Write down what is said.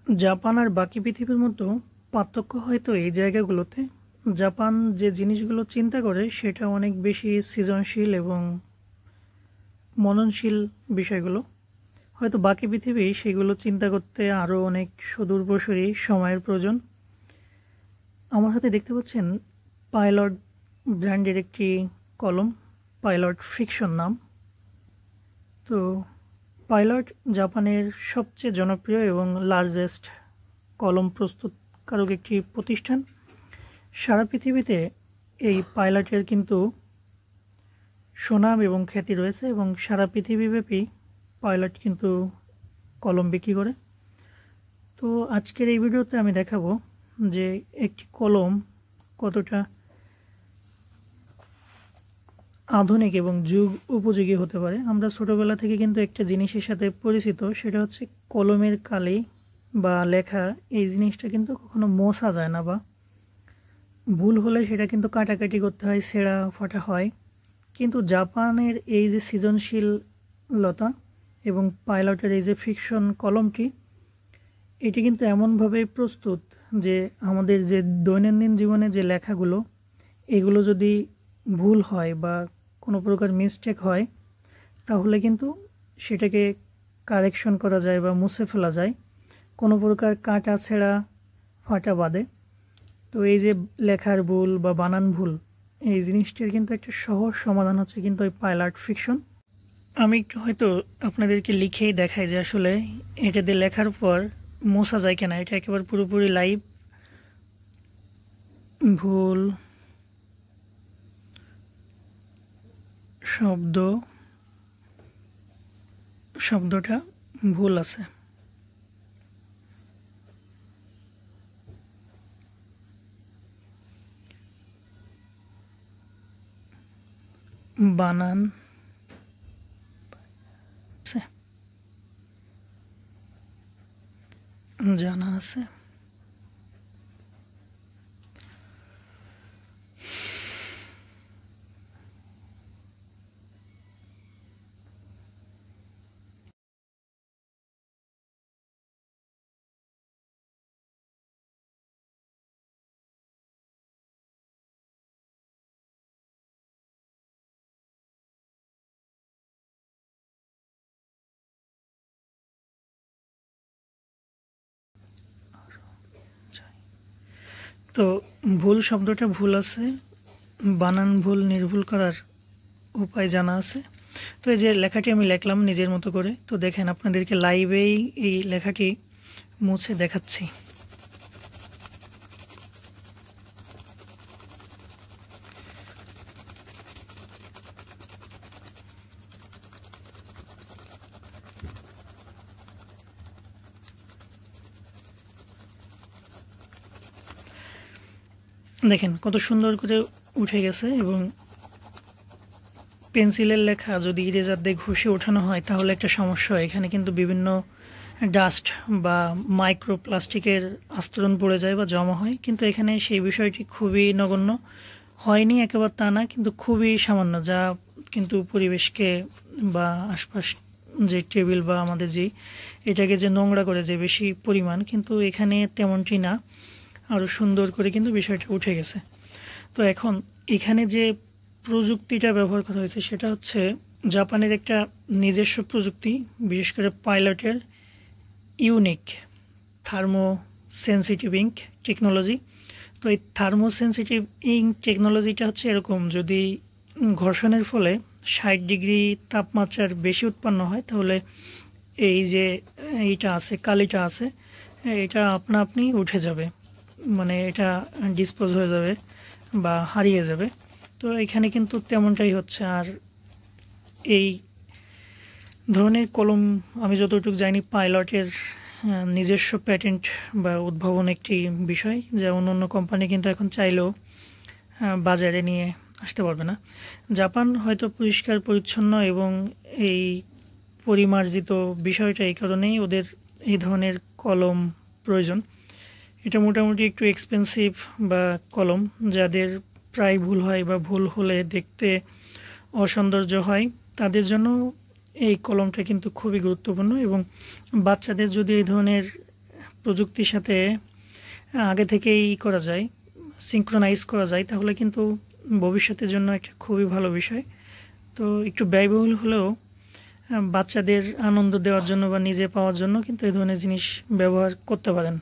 Japan আর বাকি পৃথিবীর মধ্যে পার্থক্য হয়তো এই জায়গাগুলোতে। জাপান যে জিনিসগুলো চিন্তা করে সেটা অনেক বেশি সৃজনশীল এবং মননশীল বিষয়গুলো। হয়তো বাকি পৃথিবী সেগুলো চিন্তা করতে আরও অনেক সুদূরপ্রসারী সময়ের প্রয়োজন। আমার হাতে দেখতে পাচ্ছেন পাইলট ব্র্যান্ডের একটি কলম, পাইলট ফিকশন নাম। তো পাইলট জাপানের সবচেয়ে জনপ্রিয় এবং লার্জেস্ট কলম প্রস্তুতকারক একটি প্রতিষ্ঠান। সারা পৃথিবীতে এই পাইলটের কিন্তু সুনাম এবং খ্যাতি রয়েছে এবং সারা পৃথিবীব্যাপী পাইলট কিন্তু কলম বিক্রি করে। তো আজকের এই ভিডিওতে আমি দেখাবো যে একটি কলম কতটা আধুনিক এবং যুগ উপযোগী হতে পারে। আমরা ছোটোবেলা থেকে কিন্তু একটা জিনিসের সাথে পরিচিত, সেটা হচ্ছে কলমের কালি বা লেখা। এই জিনিসটা কিন্তু কখনো মোছা যায় না, বা ভুল হলে সেটা কিন্তু কাটাকাটি করতে হয়, ছেঁড়া ফাটা হয়। কিন্তু জাপানের এই যে সৃজনশীলতা এবং পাইলটের এই যে ফিকশন কলমটি, এটি কিন্তু এমনভাবে প্রস্তুত যে আমাদের যে দৈনন্দিন জীবনে যে লেখাগুলো, এগুলো যদি ভুল হয় বা কোনো প্রকার মিস্টেক হয়, তাহলে কিন্তু সেটাকে কারেকশন করা যায় বা মুছে ফেলা যায়, কোনো প্রকার কাটা ছেঁড়া ফাটা বাদে। তো এই যে লেখার ভুল বা বানান ভুল, এই জিনিসটির কিন্তু একটা সহজ সমাধান হচ্ছে কিন্তু ওই পাইলট ফিকশন। আমি একটু হয়তো আপনাদেরকে লিখেই দেখাই যে আসলে এটা দিয়ে লেখার পর মোছা যায় কিনা। এটা একেবারে পুরোপুরি লাইভ। ভুল শব্দটা ভুল আছে, বানান জানা আছে। তো ভুল শব্দটা ভুল আছে, বানান ভুল নির্ভুল করার উপায় জানা আছে। তো এই যে লেখাটি আমি লিখলাম নিজের মতো করে। তো দেখেন, আপনাদেরকে লাইভেই এই লেখাটি মুছে দেখাচ্ছি। দেখেন কত সুন্দর করে উঠে গেছে। এবং পেন্সিলের লেখা যদি ইরেজার দিয়ে ঘষে ওঠানো হয় তাহলে একটা সমস্যা হয়। এখানে কিন্তু বিভিন্ন ডাস্ট বা মাইক্রো প্লাস্টিকের আস্তরণ পড়ে যায় বা জমা হয়, কিন্তু এখানে সেই বিষয়টি খুবই নগণ্য। হয়নি একেবারে তা না, কিন্তু খুবই সামান্য, যা কিন্তু পরিবেশকে বা আশপাশ যে টেবিল বা আমাদের এটাকে যে নোংরা করে যে বেশি পরিমাণ, কিন্তু এখানে তেমনটি না। আরও সুন্দর করে কিন্তু বিষয়টা উঠে গেছে। তো এখন এখানে যে প্রযুক্তিটা ব্যবহার করা হয়েছে সেটা হচ্ছে জাপানের একটা নিজস্ব প্রযুক্তি, বিশেষ করে পাইলটের unique thermo sensitive ink technology. তো এই থার্মো সেন্সিটিভ ইঙ্ক টেকনোলজিটা হচ্ছে এরকম, যদি ঘর্ষণের ফলে 60 ডিগ্রি তাপমাত্রার বেশি উৎপন্ন হয় তাহলে এই যে এইটা আছে, কালিটা আছে, এটা আপনা আপনি উঠে যাবে, মানে এটা ডিসপোজ হয়ে যাবে বা হারিয়ে যাবে। তো এখানে কিন্তু তেমনটাই হচ্ছে। আর এই ধরনের কলম আমি যতটুকু জানি পাইলটের নিজস্ব প্যাটেন্ট বা উদ্ভাবন একটি বিষয়, যা অন্য কোম্পানি কিন্তু এখন চাইলেও বাজারে নিয়ে আসতে পারবে না। জাপান হয়তো পরিষ্কার পরিচ্ছন্ন এবং এই পরিমার্জিত বিষয়টা, এই কারণেই ওদের এই ধরনের কলম প্রয়োজন। এটা মোটামুটি একটু এক্সপেন্সিভ বা কলম, যাদের প্রায় ভুল হয় বা ভুল হলে দেখতে অসৌন্দর্য হয়, তাদের জন্য এই কলমটা কিন্তু খুবই গুরুত্বপূর্ণ। এবং বাচ্চাদের যদি এই ধরনের প্রযুক্তির সাথে আগে থেকেই করা যায়, সিঙ্ক্রোনাইজ করা যায়, তাহলে কিন্তু ভবিষ্যতের জন্য একটা খুবই ভালো বিষয়। তো একটু ব্যয়বহুল হলেও বাচ্চাদের আনন্দ দেওয়ার জন্য বা নিজে পাওয়ার জন্য কিন্তু এই ধরনের জিনিস ব্যবহার করতে পারেন।